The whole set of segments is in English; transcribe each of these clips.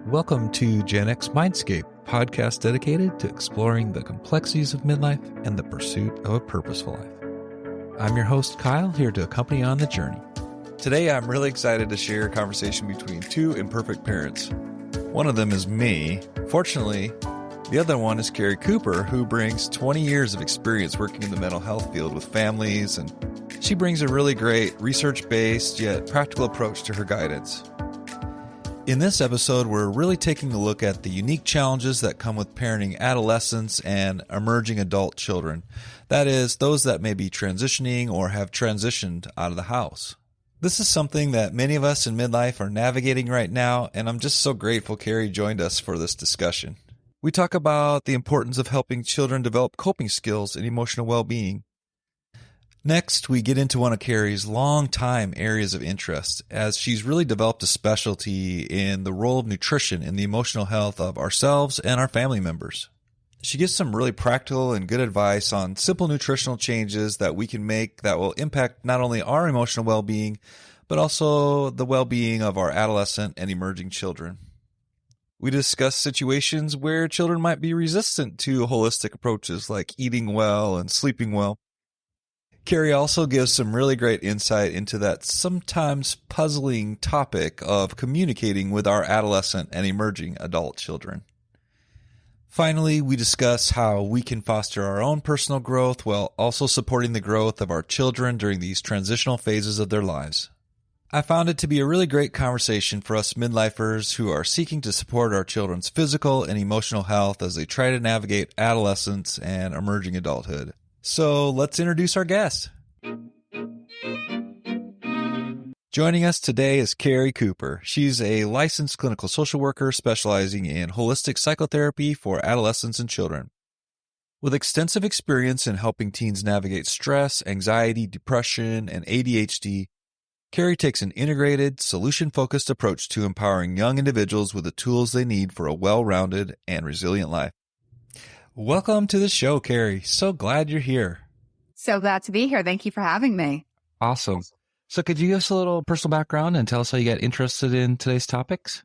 Welcome to Gen X Mindscape, podcast dedicated to exploring the complexities of midlife and the pursuit of a purposeful life. I'm your host, Kyle, here to accompany you on the journey. Today, I'm really excited to share a conversation between two imperfect parents. One of them is me. Fortunately, the other one is Keri Cooper, who brings 20 years of experience working in the mental health field with families, and she brings a really great research-based yet practical approach to her guidance. In this episode, we're really taking a look at the unique challenges that come with parenting adolescents and emerging adult children. That is, those that may be transitioning or have transitioned out of the house. This is something that many of us in midlife are navigating right now, and I'm just so grateful Keri joined us for this discussion. We talk about the importance of helping children develop coping skills and emotional well-being. Next, we get into one of Keri's long-time areas of interest, as she's really developed a specialty in the role of nutrition in the emotional health of ourselves and our family members. She gives some really practical and good advice on simple nutritional changes that we can make that will impact not only our emotional well-being, but also the well-being of our adolescent and emerging children. We discuss situations where children might be resistant to holistic approaches like eating well and sleeping well. Keri also gives some really great insight into that sometimes puzzling topic of communicating with our adolescent and emerging adult children. Finally, we discuss how we can foster our own personal growth while also supporting the growth of our children during these transitional phases of their lives. I found it to be a really great conversation for us midlifers who are seeking to support our children's physical and emotional health as they try to navigate adolescence and emerging adulthood. So let's introduce our guest. Joining us today is Keri Cooper. She's a licensed clinical social worker specializing in holistic psychotherapy for adolescents and children. With extensive experience in helping teens navigate stress, anxiety, depression, and ADHD, Keri takes an integrated, solution-focused approach to empowering young individuals with the tools they need for a well-rounded and resilient life. Welcome to the show, Keri. So glad you're here. So glad to be here. Thank you for having me. Awesome. So could you give us a little personal background and tell us how you got interested in today's topics?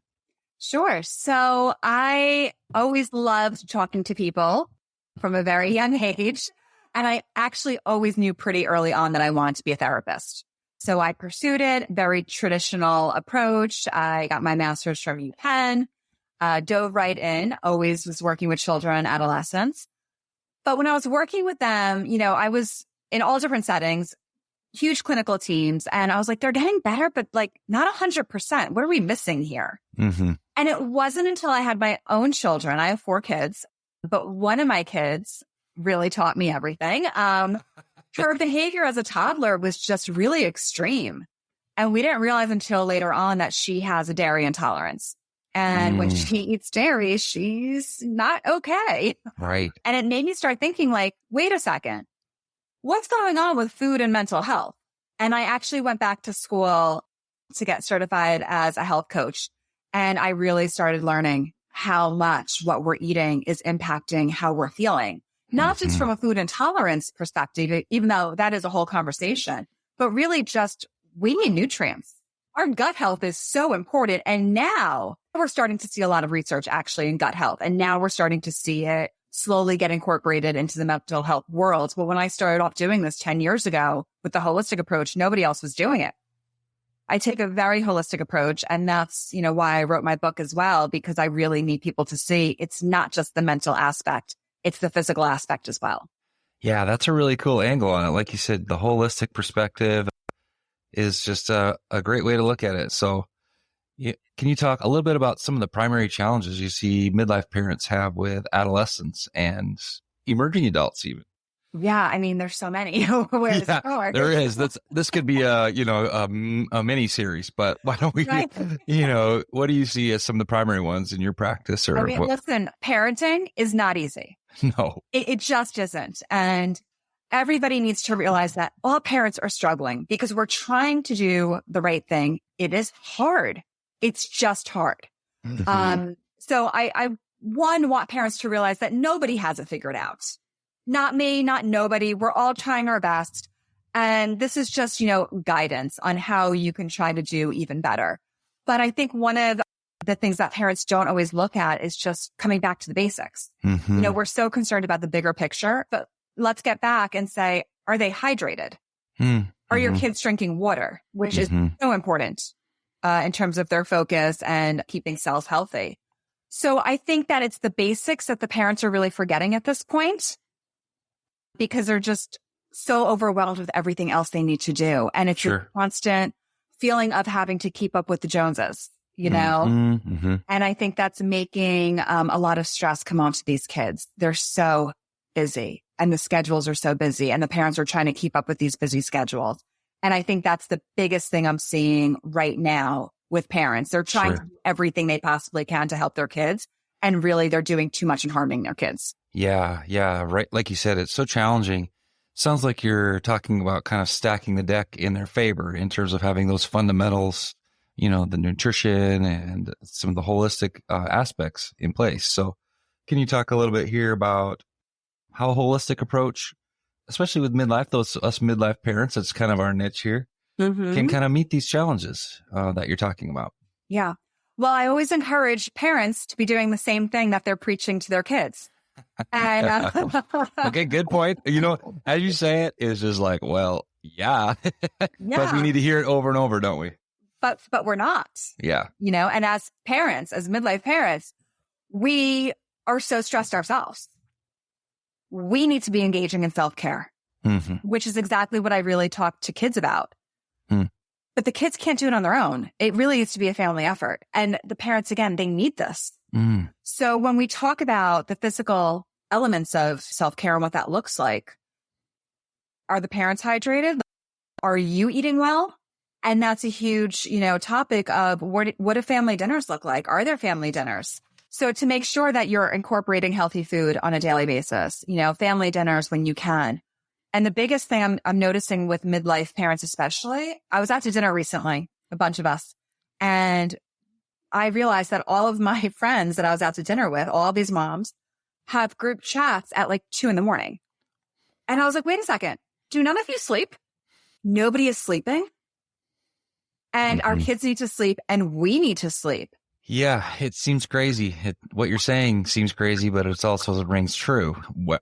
Sure. So I always loved talking to people from a very young age. And I actually always knew pretty early on that I wanted to be a therapist. So I pursued it, very traditional approach. I got my master's from UPenn. Dove right in, always was working with children, adolescents. But when I was working with them, I was in all different settings, huge clinical teams. And I was like, they're getting better, but like not 100%. What are we missing here? Mm-hmm. And it wasn't until I had my own children. I have 4 kids, but one of my kids really taught me everything. Her behavior as a toddler was just really extreme. And we didn't realize until later on that she has a dairy intolerance. And when she eats dairy, she's not okay. Right. And it made me start thinking like, wait a second, what's going on with food and mental health? And I actually went back to school to get certified as a health coach. And I really started learning how much what we're eating is impacting how we're feeling, not just from a food intolerance perspective, even though that is a whole conversation, but really just we need nutrients. Our gut health is so important. And now we're starting to see a lot of research actually in gut health. And now we're starting to see it slowly get incorporated into the mental health world. But when I started off doing this 10 years ago with the holistic approach, nobody else was doing it. I take a very holistic approach. And that's, why I wrote my book as well, because I really need people to see it's not just the mental aspect. It's the physical aspect as well. Yeah, that's a really cool angle on it. Like you said, the holistic perspective is just a great way to look at it. So can you talk a little bit about some of the primary challenges you see midlife parents have with adolescents and emerging adults even? Yeah, I mean, there's so many. Where to start? There is. This could be a mini series, but why don't we, right. What do you see as some of the primary ones in your practice? Or listen, parenting is not easy. No. It just isn't. And everybody needs to realize that all parents are struggling because we're trying to do the right thing. It is hard. It's just hard. Mm-hmm. So I want parents to realize that nobody has it figured out. Not me, not nobody. We're all trying our best. And this is just, guidance on how you can try to do even better. But I think one of the things that parents don't always look at is just coming back to the basics. We're so concerned about the bigger picture, but let's get back and say, are they hydrated? Are your kids drinking water, which is so important in terms of their focus and keeping cells healthy. So I think that it's the basics that the parents are really forgetting at this point because they're just so overwhelmed with everything else they need to do. And it's a constant feeling of having to keep up with the Joneses, And I think that's making a lot of stress come onto these kids. They're so busy and the schedules are so busy and the parents are trying to keep up with these busy schedules. And I think that's the biggest thing I'm seeing right now with parents. They're trying to do everything they possibly can to help their kids. And really they're doing too much and harming their kids. Yeah. Right. Like you said, it's so challenging. Sounds like you're talking about kind of stacking the deck in their favor in terms of having those fundamentals, the nutrition and some of the holistic aspects in place. So can you talk a little bit here about how a holistic approach, especially with midlife, us midlife parents, that's kind of our niche here, can kind of meet these challenges that you're talking about? Yeah. Well, I always encourage parents to be doing the same thing that they're preaching to their kids. And okay, good point. As you say it's just like, well, yeah. But we need to hear it over and over, don't we? But we're not. Yeah. And as parents, as midlife parents, we are so stressed ourselves. We need to be engaging in self-care, which is exactly what I really talk to kids about. But the kids can't do it on their own. It really needs to be a family effort. And the parents, again, they need this. So when we talk about the physical elements of self-care and what that looks like, are the parents hydrated? Are you eating well? And that's a huge, topic of what do family dinners look like? Are there family dinners? So to make sure that you're incorporating healthy food on a daily basis, family dinners when you can. And the biggest thing I'm noticing with midlife parents, especially, I was out to dinner recently, a bunch of us, and I realized that all of my friends that I was out to dinner with, all these moms, have group chats at like 2 a.m. And I was like, wait a second, do none of you sleep? Nobody is sleeping. And our kids need to sleep and we need to sleep. Yeah, it seems crazy. What you're saying seems crazy, but it rings true.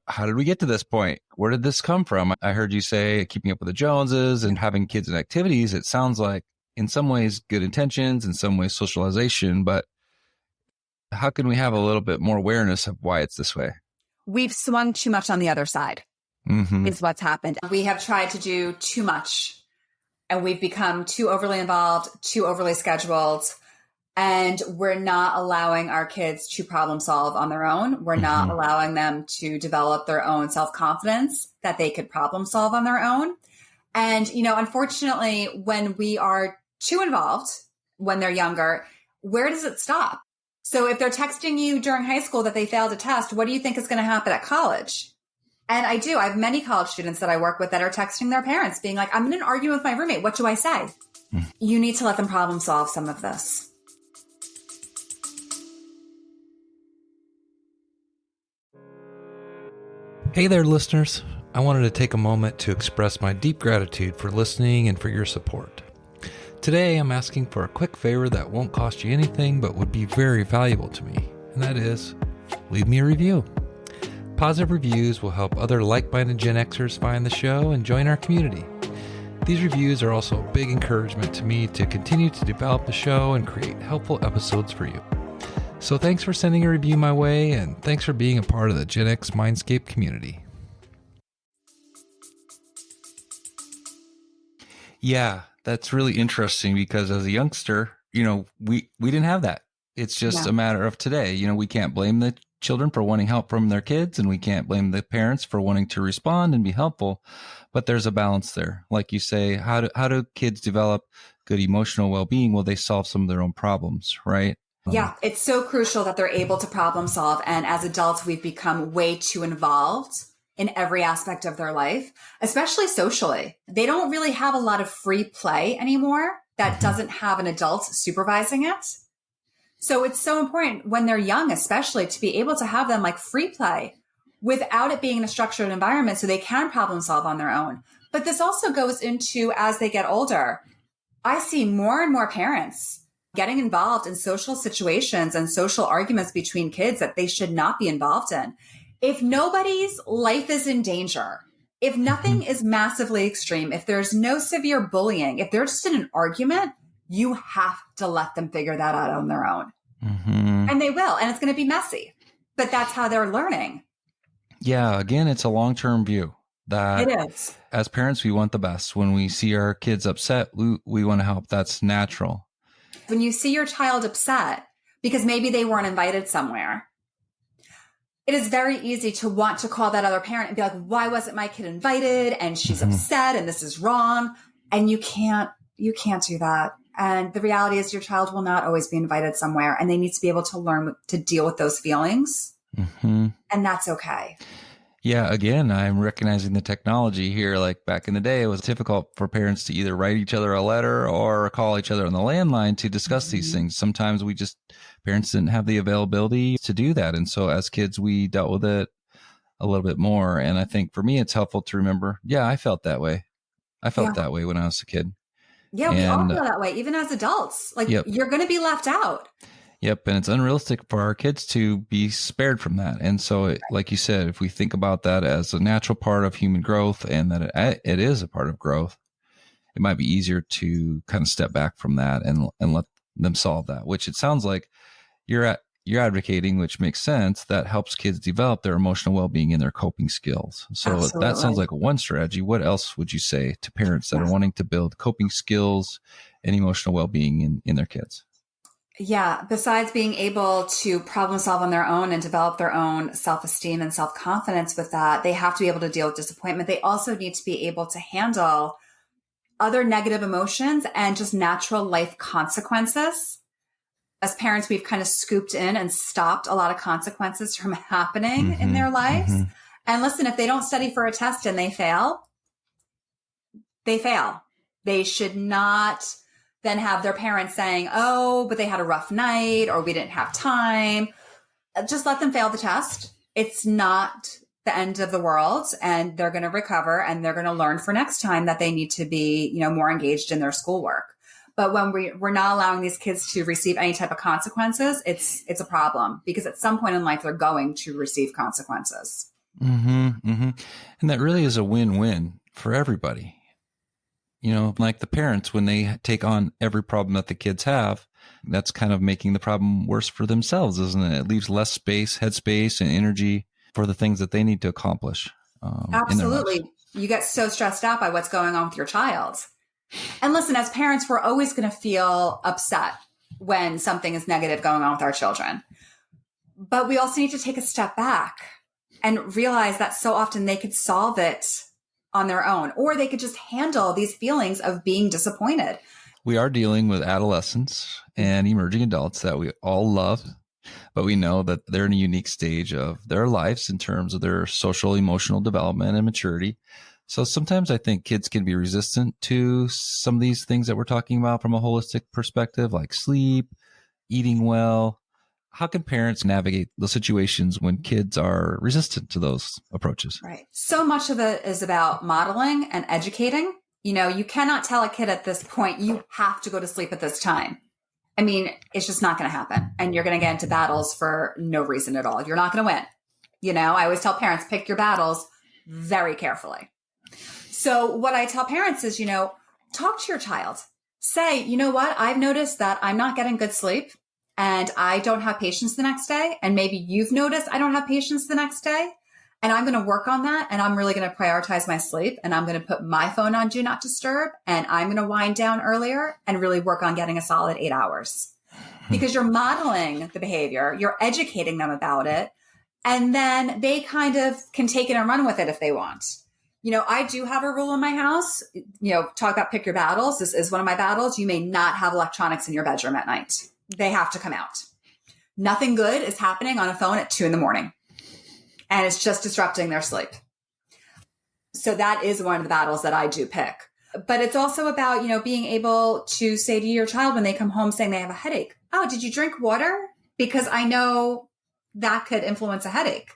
How did we get to this point? Where did this come from? I heard you say keeping up with the Joneses and having kids and activities. It sounds like in some ways good intentions, in some ways socialization, but how can we have a little bit more awareness of why it's this way? We've swung too much on the other side is what's happened. We have tried to do too much and we've become too overly involved, too overly scheduled. And we're not allowing our kids to problem solve on their own. We're not allowing them to develop their own self-confidence that they could problem solve on their own. And, unfortunately, when we are too involved, when they're younger, where does it stop? So if they're texting you during high school that they failed a test, what do you think is going to happen at college? And I have many college students that I work with that are texting their parents being like, I'm in an argument with my roommate. What do I say? You need to let them problem solve some of this. Hey there, listeners. I wanted to take a moment to express my deep gratitude for listening and for your support. Today, I'm asking for a quick favor that won't cost you anything but would be very valuable to me, and that is, leave me a review. Positive reviews will help other like-minded Gen Xers find the show and join our community. These reviews are also a big encouragement to me to continue to develop the show and create helpful episodes for you. So thanks for sending a review my way, and thanks for being a part of the Gen X Mindscape community. Yeah, that's really interesting because as a youngster, we didn't have that. It's just a matter of today. We can't blame the children for wanting help from their kids, and we can't blame the parents for wanting to respond and be helpful. But there's a balance there. Like you say, how do kids develop good emotional well-being? Well, they solve some of their own problems, right? Yeah, it's so crucial that they're able to problem solve. And as adults, we've become way too involved in every aspect of their life, especially socially. They don't really have a lot of free play anymore that doesn't have an adult supervising it. So it's so important when they're young, especially, to be able to have them like free play without it being in a structured environment so they can problem solve on their own. But this also goes into as they get older. I see more and more parents getting involved in social situations and social arguments between kids that they should not be involved in. If nobody's life is in danger, if nothing is massively extreme, if there's no severe bullying, if they're just in an argument, you have to let them figure that out on their own. And they will. And it's going to be messy, but that's how they're learning. Yeah. Again, it's a long-term view that it is. As parents, we want the best. When we see our kids upset, we want to help. That's natural. When you see your child upset because maybe they weren't invited somewhere, it is very easy to want to call that other parent and be like, why wasn't my kid invited? And she's upset and this is wrong. And you can't do that. And the reality is your child will not always be invited somewhere, and they need to be able to learn to deal with those feelings. And that's okay. Yeah, again, I'm recognizing the technology here. Like back in the day, it was difficult for parents to either write each other a letter or call each other on the landline to discuss these things. Sometimes parents didn't have the availability to do that. And so as kids, we dealt with it a little bit more. And I think for me, it's helpful to remember, I felt that way. I felt that way when I was a kid. Yeah, we all feel that way, even as adults. Like you're going to be left out. Yep. And it's unrealistic for our kids to be spared from that. And so, like you said, if we think about that as a natural part of human growth and that it is a part of growth, it might be easier to kind of step back from that and let them solve that, which it sounds like you're advocating, which makes sense. That helps kids develop their emotional well-being and their coping skills. So Absolutely. That sounds like one strategy. What else would you say to parents that are wanting to build coping skills and emotional well-being in their kids? Yeah. Besides being able to problem solve on their own and develop their own self-esteem and self-confidence with that, they have to be able to deal with disappointment. They also need to be able to handle other negative emotions and just natural life consequences. As parents, we've kind of scooped in and stopped a lot of consequences from happening in their lives. And listen, if they don't study for a test and they fail, they fail. They should not then have their parents saying, oh, but they had a rough night or we didn't have time. Just let them fail the test. It's not the end of the world, and they're going to recover and they're going to learn for next time that they need to be, more engaged in their schoolwork. But when we're not allowing these kids to receive any type of consequences, it's a problem, because at some point in life, they're going to receive consequences. And that really is a win-win for everybody. Like the parents, when they take on every problem that the kids have, that's kind of making the problem worse for themselves, isn't it? It leaves less headspace and energy for the things that they need to accomplish. Absolutely. You get so stressed out by what's going on with your child. And listen, as parents, we're always going to feel upset when something is negative going on with our children. But we also need to take a step back and realize that so often they could solve it on their own, or they could just handle these feelings of being disappointed. We are dealing with adolescents and emerging adults that we all love, but we know that they're in a unique stage of their lives in terms of their social, emotional development and maturity. So sometimes I think kids can be resistant to some of these things that we're talking about from a holistic perspective, like sleep, eating well. How can parents navigate the situations when kids are resistant to those approaches? Right. So much of it is about modeling and educating. You cannot tell a kid at this point, you have to go to sleep at this time. I mean, it's just not going to happen. And you're going to get into battles for no reason at all. You're not going to win. I always tell parents, pick your battles very carefully. So what I tell parents is, talk to your child. Say, you know what? I've noticed that I'm not getting good sleep and I don't have patience the next day. And maybe you've noticed I don't have patience the next day. And I'm going to work on that. And I'm really going to prioritize my sleep. And I'm going to put my phone on Do Not Disturb. And I'm going to wind down earlier and really work on getting a solid 8 hours. Because you're modeling the behavior, you're educating them about it. And then they kind of can take it and run with it if they want. I do have a rule in my house, talk about pick your battles. This is one of my battles. You may not have electronics in your bedroom at night. They have to come out. Nothing good is happening on a phone at 2 a.m. And it's just disrupting their sleep. So that is one of the battles that I do pick. But it's also about, being able to say to your child when they come home saying they have a headache, oh, did you drink water? Because I know that could influence a headache.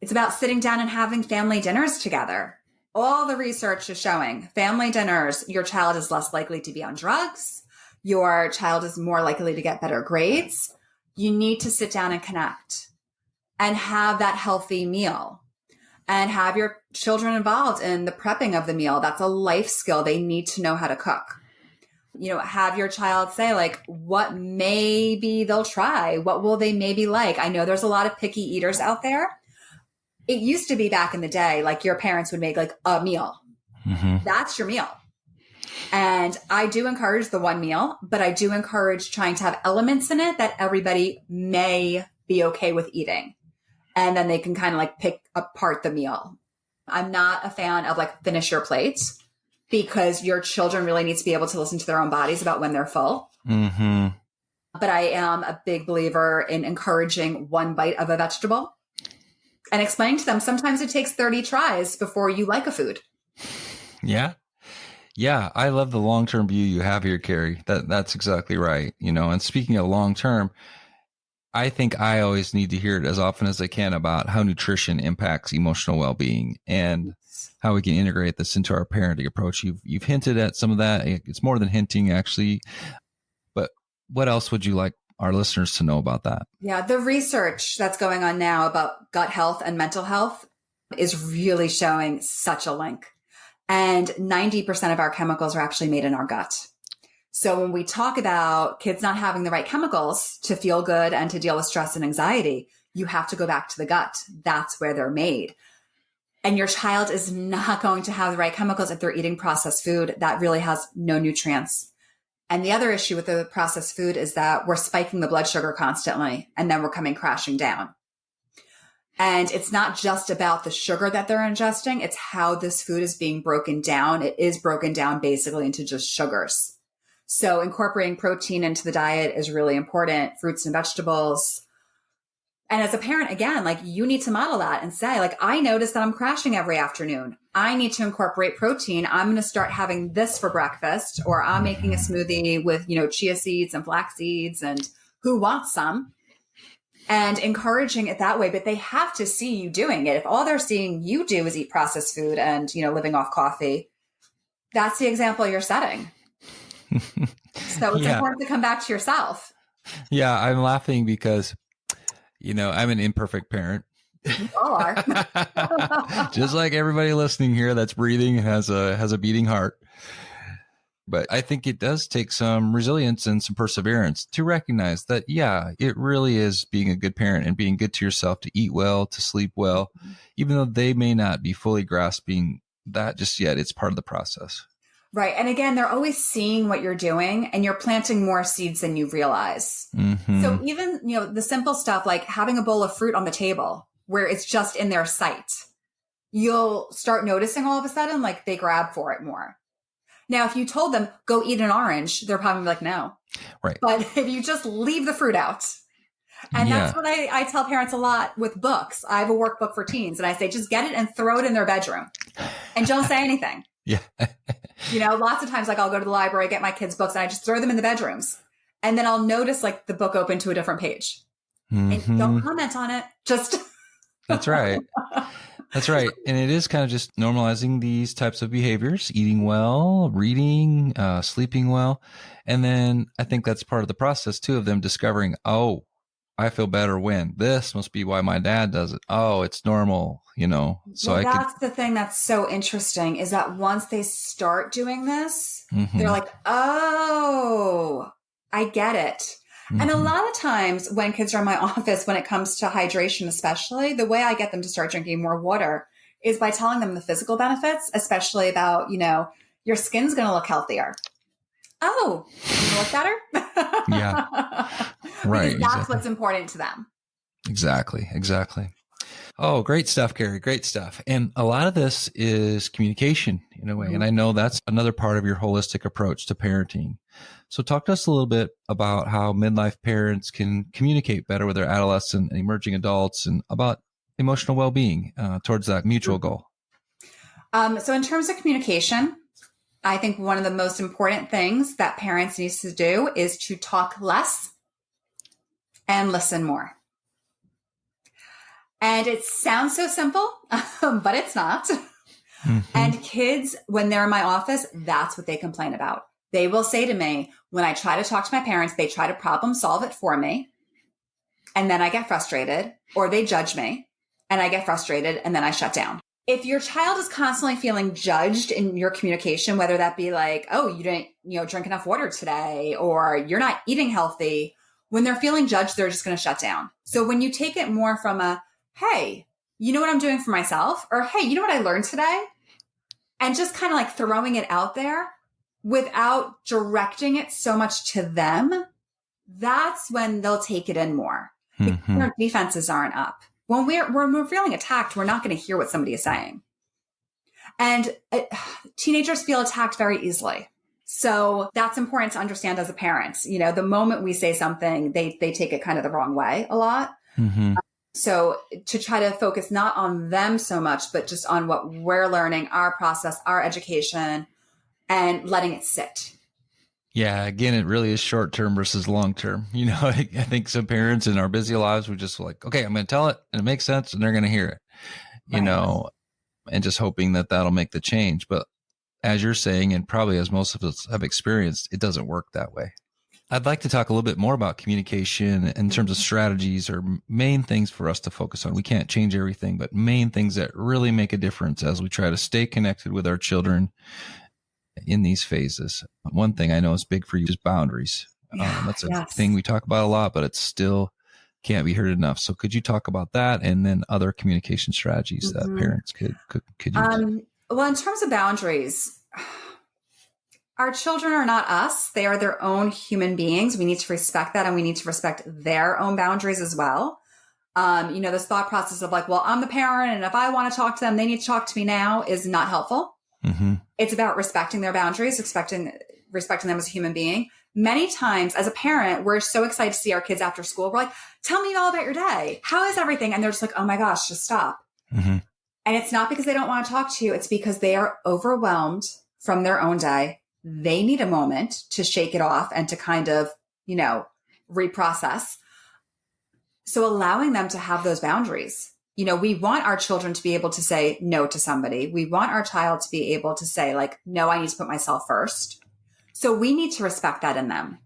It's about sitting down and having family dinners together. All the research is showing family dinners, your child is less likely to be on drugs. your child is more likely to get better grades, you need to sit down and connect and have that healthy meal and have your children involved in the prepping of the meal. That's a life skill. They need to know how to cook. Have your child say like, what maybe they'll try. What will they maybe like? I know there's a lot of picky eaters out there. It used to be back in the day, like your parents would make like a meal. Mm-hmm. That's your meal. And I do encourage the one meal, but I do encourage trying to have elements in it that everybody may be okay with eating. And then they can kind of like pick apart the meal. I'm not a fan of like finish your plate, because your children really need to be able to listen to their own bodies about when they're full. Mm-hmm. But I am a big believer in encouraging one bite of a vegetable and explaining to them sometimes it takes 30 tries before you like a food. Yeah. Yeah. I love the long-term view you have here, Keri. That's exactly right. And speaking of long-term, I think I always need to hear it as often as I can about how nutrition impacts emotional well-being and how we can integrate this into our parenting approach. You've hinted at some of that. It's more than hinting, actually. But what else would you like our listeners to know about that? Yeah, the research that's going on now about gut health and mental health is really showing such a link. And 90% of our chemicals are actually made in our gut. So when we talk about kids not having the right chemicals to feel good and to deal with stress and anxiety, you have to go back to the gut. That's where they're made. And your child is not going to have the right chemicals if they're eating processed food that really has no nutrients. And the other issue with the processed food is that we're spiking the blood sugar constantly, and then we're coming crashing down. And it's not just about the sugar that they're ingesting. It's how this food is being broken down. It is broken down basically into just sugars. So incorporating protein into the diet is really important. Fruits and vegetables. And as a parent, again, like you need to model that and say, like, I notice that I'm crashing every afternoon. I need to incorporate protein. I'm going to start having this for breakfast, or I'm making a smoothie with, chia seeds and flax seeds, and who wants some? And encouraging it that way. But they have to see you doing it. If all they're seeing you do is eat processed food and, living off coffee, that's the example you're setting. So it's important to come back to yourself. Yeah, I'm laughing because I'm an imperfect parent. You all are. Just like everybody listening here that's breathing has a beating heart. But I think it does take some resilience and some perseverance to recognize that, it really is being a good parent and being good to yourself, to eat well, to sleep well, even though they may not be fully grasping that just yet. It's part of the process. Right. And again, they're always seeing what you're doing, and you're planting more seeds than you realize. Mm-hmm. So even, the simple stuff like having a bowl of fruit on the table where it's just in their sight, you'll start noticing all of a sudden, like they grab for it more. Now, if you told them, go eat an orange, they're probably like, no. Right. But if you just leave the fruit out, and that's what I tell parents a lot with books. I have a workbook for teens, and I say, just get it and throw it in their bedroom and don't say anything. Yeah. Lots of times, like I'll go to the library, get my kids' books, and I just throw them in the bedrooms. And then I'll notice like the book open to a different page. Mm-hmm. And don't comment on it. Just. That's right. That's right. And it is kind of just normalizing these types of behaviors, eating well, reading, sleeping well. And then I think that's part of the process too, of them discovering, oh, I feel better when this must be why my dad does it. Oh, it's normal, So well, that's the thing that's so interesting is that once they start doing this, they're like, oh, I get it. And a lot of times when kids are in my office, when it comes to hydration, especially, the way I get them to start drinking more water is by telling them the physical benefits, especially about, your skin's going to look healthier. Oh, you look better? Yeah. Right. Because that's what's important to them. Exactly. Oh, great stuff, Keri. Great stuff. And a lot of this is communication in a way. And I know that's another part of your holistic approach to parenting. So talk to us a little bit about how midlife parents can communicate better with their adolescent and emerging adults and about emotional well-being towards that mutual goal. So in terms of communication, I think one of the most important things that parents need to do is to talk less and listen more. And it sounds so simple, but it's not. Mm-hmm. And kids, when they're in my office, that's what they complain about. They will say to me, when I try to talk to my parents, they try to problem solve it for me. And then I get frustrated, or they judge me and I get frustrated and then I shut down. If your child is constantly feeling judged in your communication, whether that be like, oh, you didn't, drink enough water today, or you're not eating healthy, when they're feeling judged, they're just going to shut down. So when you take it more from a, hey, you know what I'm doing for myself? Or, hey, you know what I learned today? And just kind of like throwing it out there without directing it so much to them, that's when they'll take it in more. Because our defenses aren't up. When we're feeling attacked, we're not going to hear what somebody is saying. And teenagers feel attacked very easily. So that's important to understand as a parent. The moment we say something, they take it kind of the wrong way a lot. So to try to focus not on them so much, but just on what we're learning, our process, our education, and letting it sit. Yeah, again, it really is short term versus long term. I think some parents in our busy lives, we just like, okay, I'm going to tell it and it makes sense and they're going to hear it, and just hoping that that'll make the change. But as you're saying, and probably as most of us have experienced, it doesn't work that way. I'd like to talk a little bit more about communication in terms of strategies or main things for us to focus on. We can't change everything, but main things that really make a difference as we try to stay connected with our children in these phases. One thing I know is big for you is boundaries. That's a thing we talk about a lot, but it still can't be heard enough. So could you talk about that and then other communication strategies that parents could use? Well, in terms of boundaries, our children are not us. They are their own human beings. We need to respect that, and we need to respect their own boundaries as well. This thought process of like, well, I'm the parent, and if I want to talk to them, they need to talk to me now is not helpful. It's about respecting their boundaries, respecting them as a human being. Many times as a parent, we're so excited to see our kids after school. We're like, tell me all about your day. How is everything? And they're just like, oh my gosh, just stop. And it's not because they don't want to talk to you. It's because they are overwhelmed from their own day. They need a moment to shake it off and to kind of, reprocess. So allowing them to have those boundaries. We want our children to be able to say no to somebody. We want our child to be able to say like, no, I need to put myself first. So we need to respect that in them.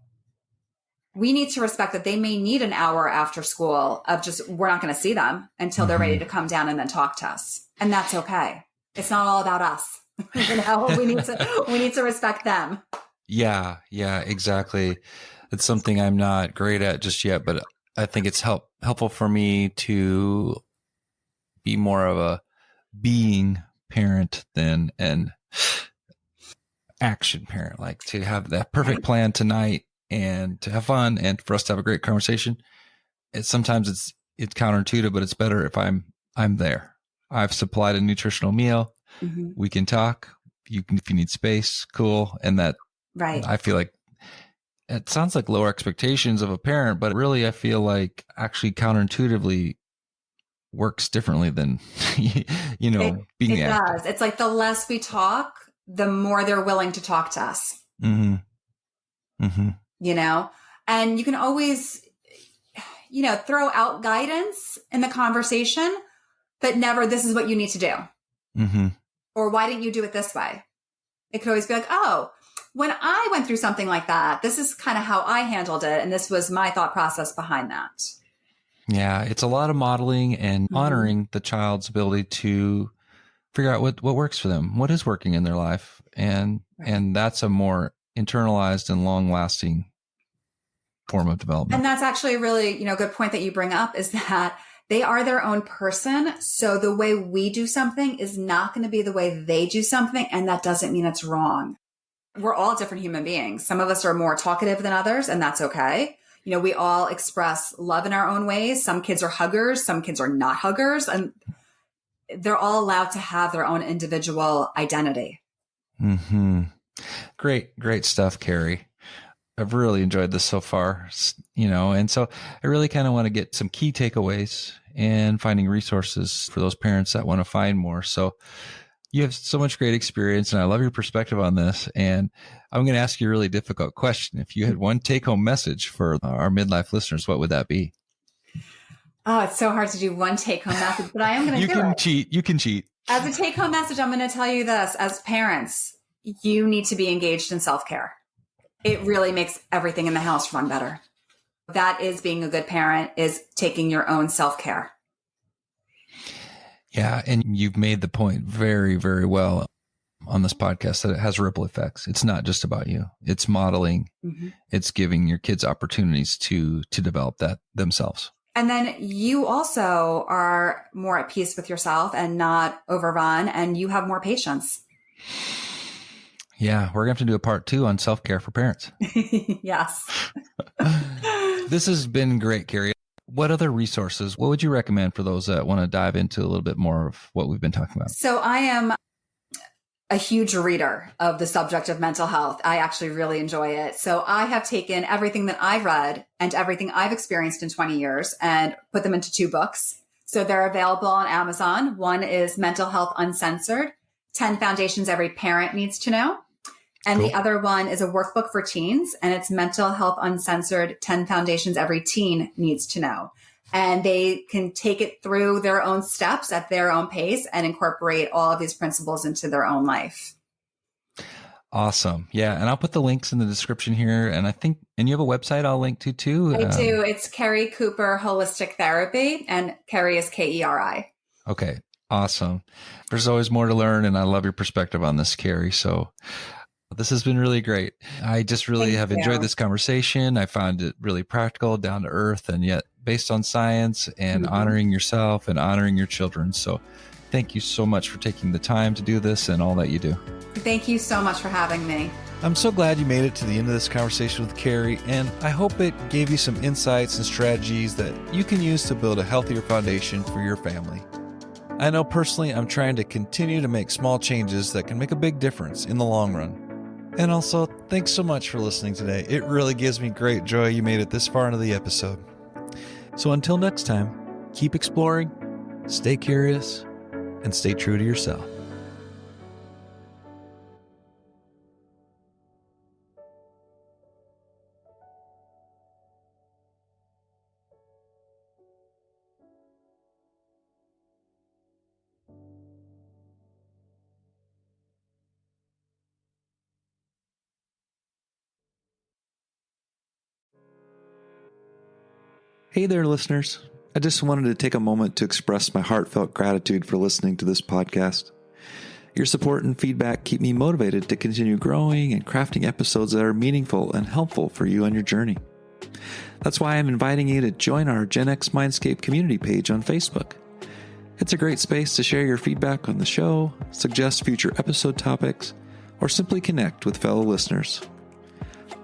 We need to respect that they may need an hour after school of just, we're not going to see them until they're ready to come down and then talk to us. And that's okay. It's not all about us. We need to respect them. Yeah, exactly. It's something I'm not great at just yet, but I think it's helpful for me to be more of a being parent than an action parent, like to have that perfect plan tonight and to have fun and for us to have a great conversation. Sometimes it's counterintuitive, but it's better if I'm there. I've supplied a nutritional meal. We can talk. If you need space, cool. And that, I feel like it sounds like lower expectations of a parent, but really I feel like actually counterintuitively works differently than, being the actor. Does. It's like the less we talk, the more they're willing to talk to us. And you can always, throw out guidance in the conversation, but never, this is what you need to do. Or why didn't you do it this way? It could always be like, oh, when I went through something like that, this is kind of how I handled it. And this was my thought process behind that. Yeah, it's a lot of modeling and honoring the child's ability to figure out what works for them, what is working in their life. And that's a more internalized and long lasting form of development. And that's actually a really, good point that you bring up is that they are their own person. So the way we do something is not going to be the way they do something. And that doesn't mean it's wrong. We're all different human beings. Some of us are more talkative than others, and that's okay. We all express love in our own ways. Some kids are huggers. Some kids are not huggers. And they're all allowed to have their own individual identity. Great stuff, Keri. I've really enjoyed this so far, and so I really kind of want to get some key takeaways and finding resources for those parents that want to find more. So you have so much great experience and I love your perspective on this. And I'm going to ask you a really difficult question. If you had one take-home message for our midlife listeners, what would that be? Oh, it's so hard to do one take-home message, but I am going to do it. You can cheat. As a take-home message, I'm going to tell you this. As parents, you need to be engaged in self-care. it really makes everything in the house run better. That is being a good parent, is taking your own self-care. Yeah. And you've made the point very, very well on this podcast that it has ripple effects. It's not just about you. It's modeling. Mm-hmm. It's giving your kids opportunities to develop that themselves. And then you also are more at peace with yourself and not overrun, and you have more patience. Yeah, we're going to have to do a part 2 on self-care for parents. Yes. This has been great, Keri. What other resources, what would you recommend for those that want to dive into a little bit more of what we've been talking about? So I am a huge reader of the subject of mental health. I actually really enjoy it. So I have taken everything that I've read and everything I've experienced in 20 years and put them into 2 books. So they're available on Amazon. One is Mental Health Uncensored, 10 Foundations Every Parent Needs to Know. And cool. The other one is a workbook for teens, and it's Mental Health Uncensored, 10 Foundations Every Teen Needs to Know. And they can take it through their own steps at their own pace and incorporate all of these principles into their own life. Awesome. Yeah. And I'll put the links in the description here. And and you have a website I'll link to too? I do. It's Keri Cooper Holistic Therapy, and Keri is Keri. Okay. Awesome. There's always more to learn, and I love your perspective on this, Keri. So this has been really great. I just really have enjoyed this conversation. I found it really practical, down to earth, and yet based on science and honoring yourself and honoring your children. So thank you so much for taking the time to do this and all that you do. Thank you so much for having me. I'm so glad you made it to the end of this conversation with Keri, and I hope it gave you some insights and strategies that you can use to build a healthier foundation for your family. I know personally I'm trying to continue to make small changes that can make a big difference in the long run. And also, thanks so much for listening today. It really gives me great joy you made it this far into the episode. So until next time, keep exploring, stay curious, and stay true to yourself. Hey there, listeners. I just wanted to take a moment to express my heartfelt gratitude for listening to this podcast. Your support and feedback keep me motivated to continue growing and crafting episodes that are meaningful and helpful for you on your journey. That's why I'm inviting you to join our Gen X Mindscape community page on Facebook. It's a great space to share your feedback on the show, suggest future episode topics, or simply connect with fellow listeners.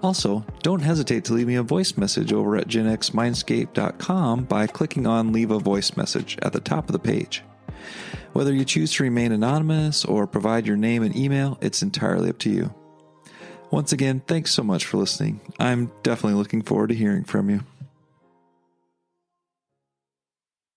Also, don't hesitate to leave me a voice message over at genxmindscape.com by clicking on Leave a Voice Message at the top of the page. Whether you choose to remain anonymous or provide your name and email, it's entirely up to you. Once again, thanks so much for listening. I'm definitely looking forward to hearing from you.